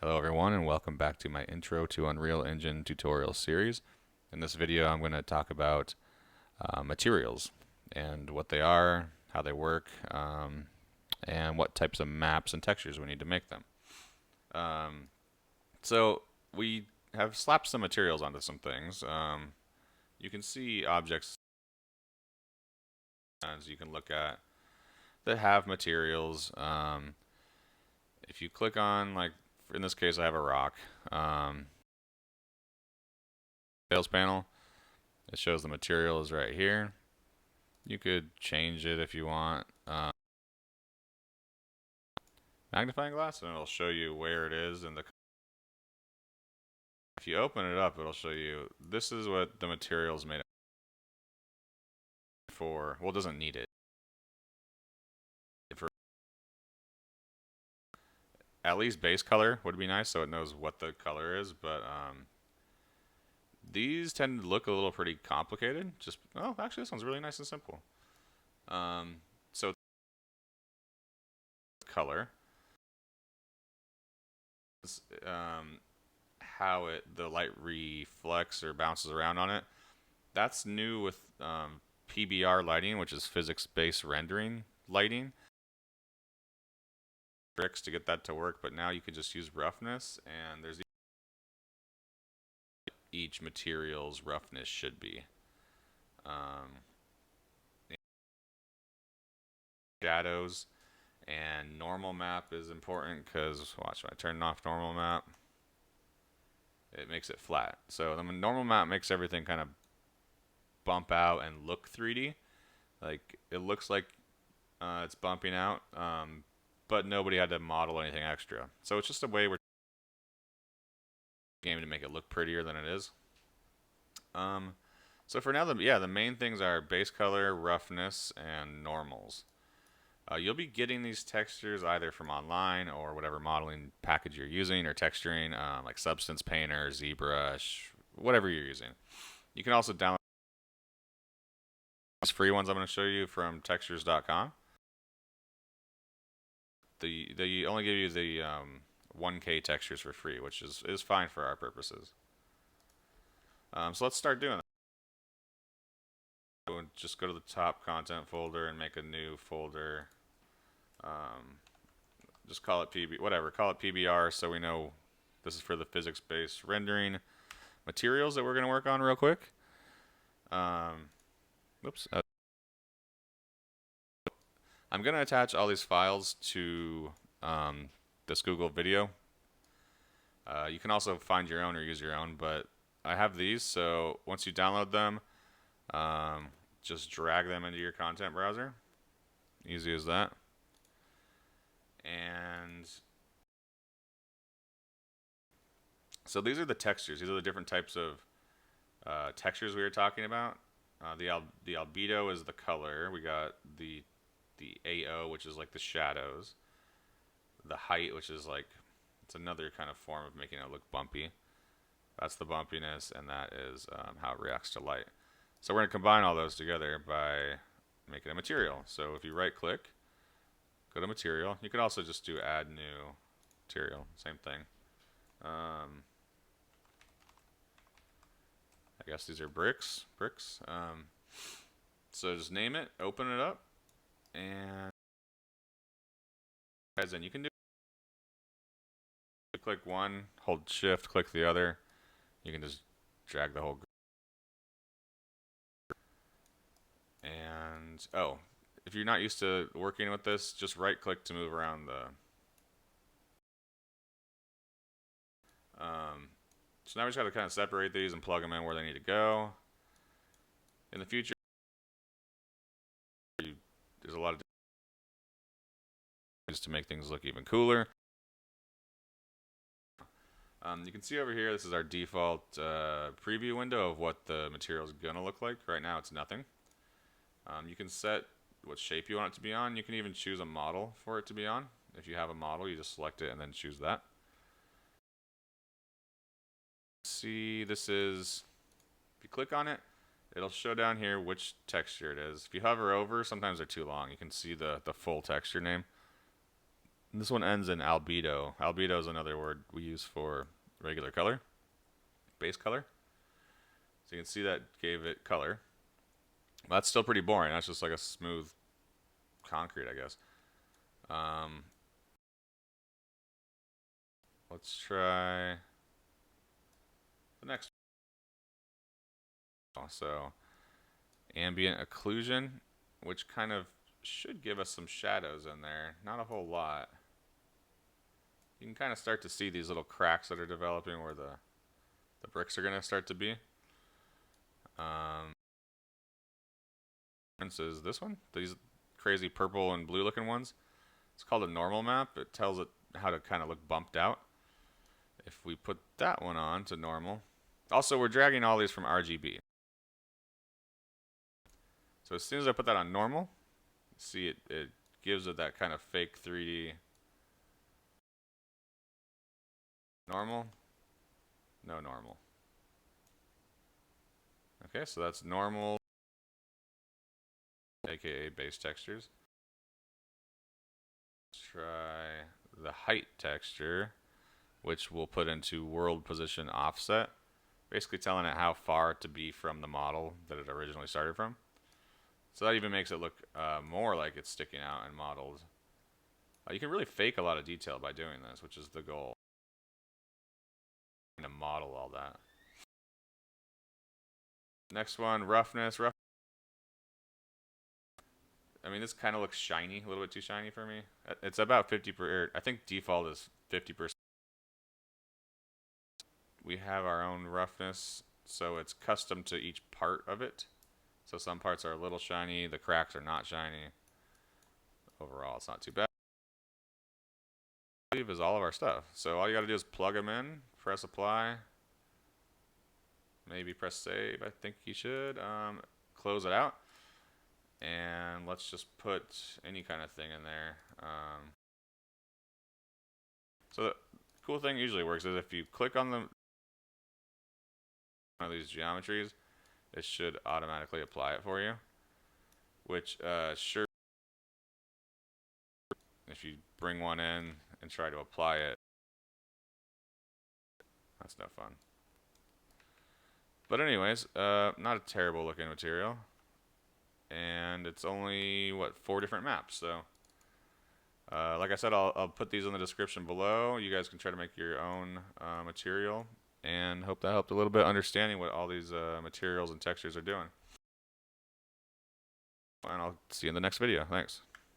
Hello everyone and welcome back to my Intro to Unreal Engine tutorial series. In this video I'm going to talk about materials and what they are, how they work, and what types of maps and textures we need to make them. So we have slapped some materials onto some things. You can see objects as you can look at that have materials. If you click on, like in this case I have a rock, sales panel, it shows the materials right here. You could change it if you want. Magnifying glass, and it'll show you where it is in the. If you open it up, it'll show you this is what the material is made for. Well, it doesn't need it. For at least base color would be nice, so it knows what the color is. But these tend to look a little pretty complicated. Actually, this one's really nice and simple. So color. How the light reflects or bounces around on it. That's new with PBR lighting, which is physics-based rendering lighting. Tricks to get that to work, but now you can just use roughness, and there's each material's roughness should be. Shadows and normal map is important because watch, when I turn off normal map, it makes it flat. So the normal map makes everything kind of bump out and look 3D. Like it looks like it's bumping out, but nobody had to model anything extra. So it's just a way we're game to make it look prettier than it is. So for now, the main things are base color, roughness, and normals. You'll be getting these textures either from online or whatever modeling package you're using, or texturing like Substance Painter, ZBrush, whatever you're using. You can also download these free ones I'm going to show you from textures.com. They only give you the 1K textures for free, which is fine for our purposes. So let's start doing that. Just go to the top content folder and make a new folder. Just call it PBR, so we know this is for the physics-based rendering materials that we're going to work on real quick. Oops. I'm going to attach all these files to this Google video. You can also find your own or use your own, but I have these, so once you download them, just drag them into your content browser. Easy as that. And so these are the textures. These are the different types of textures we were talking about. The albedo is the color. We got the AO, which is like the shadows. The height, which is like, it's another kind of form of making it look bumpy. That's the bumpiness, and that is how it reacts to light. So we're going to combine all those together by making a material. So if you right click, go to material. You can also just do add new material, same thing. I guess these are bricks. So just name it, open it up, and as in you can do click one, hold shift, click the other. You can just drag the whole group. And if you're not used to working with this, just right click to move around the so now we just got to kind of separate these and plug them in where they need to go. In the future, there's a lot of ways to make things look even cooler. You can see over here, this is our default preview window of what the material is going to look like. Right now it's nothing. You can set what shape you want it to be on. You can even choose a model for it to be on. If you have a model, you just select it and then choose that. See, this is, if you click on it, it'll show down here which texture it is. If you hover over, sometimes they're too long. You can see the full texture name. And this one ends in albedo. Albedo is another word we use for regular color, base color. So you can see that gave it color. That's still pretty boring. That's just like a smooth concrete, I guess. Let's try the next one. So ambient occlusion, which kind of should give us some shadows in there. Not a whole lot. You can kind of start to see these little cracks that are developing where the bricks are going to start to be. Is this one? These crazy purple and blue looking ones. It's called a normal map. It tells it how to kind of look bumped out. If we put that one on to normal. Also, we're dragging all these from RGB. So as soon as I put that on normal, see it gives it that kind of fake 3D. Normal. No normal. Okay, so that's normal, aka base textures. Let's try the height texture, which we'll put into world position offset, basically telling it how far to be from the model that it originally started from. So that even makes it look more like it's sticking out in models. You can really fake a lot of detail by doing this, which is the goal. To model all that. Next one, roughness. I mean, this kind of looks shiny, a little bit too shiny for me. It's about 50%. I think default is 50%. We have our own roughness, so it's custom to each part of it. So some parts are a little shiny, the cracks are not shiny. Overall, it's not too bad. I believe is all of our stuff. So all you got to do is plug them in, press apply, maybe press save. I think you should. Close it out, and let's just put any kind of thing in there. So the cool thing usually works is if you click on one of these geometries, it should automatically apply it for you, which sure, if you bring one in and try to apply it, that's no fun. But anyways, not a terrible looking material, and it's only what, 4 different maps. So like I said, I'll put these in the description below. You guys can try to make your own material, and hope that helped a little bit understanding what all these materials and textures are doing. And I'll see you in the next video. Thanks.